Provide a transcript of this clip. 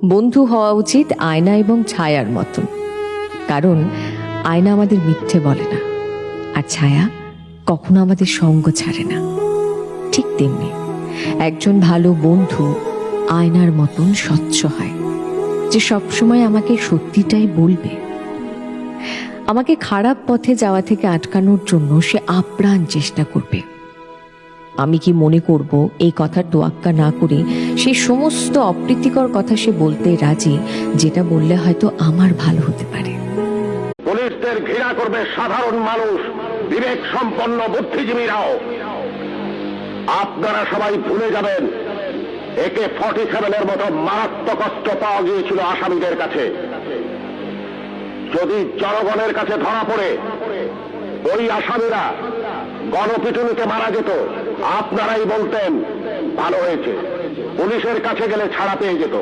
বন্ধু হওয়া উচিত আয়না এবং ছায়ার মতন, কারণ আয়না আমাদের মিথ্যে বলে না, আর ছায়া কখনো আমাদের সঙ্গ ছাড়ে না। ঠিক তেমনি একজন ভালো বন্ধু আয়নার মতন স্বচ্ছ হয়, যে সবসময় আমাকে সত্যিটাই বলবে। আমাকে খারাপ পথে যাওয়া থেকে আটকানোর জন্য সে আপ্রাণ চেষ্টা করবে। আমি কি মনে করব এই কথার তোয়াক্কা না করে সেই সমস্ত অপ্রীতিকর কথা সে বলতে রাজি, যেটা বললে হয়তো আমার ভালো হতে পারে। পুলিশদের ঘৃণা করবে সাধারণ মানুষ, বিবেক সম্পন্ন বুদ্ধিজীবীরাও। আপনারা সবাই ভুলে যাবেন AK-47 মতো মারাত্মক অস্ত্র পাওয়া গিয়েছিল আসামিদের কাছে। যদি জনগণের কাছে ধরা পড়ে ওই আসামিরা গণপিটুনিতে মারা যেত, আপনারাই বলতেন ভালো হয়েছে, পুলিশের কাছে গেলে ছাড়া পেয়ে যেত।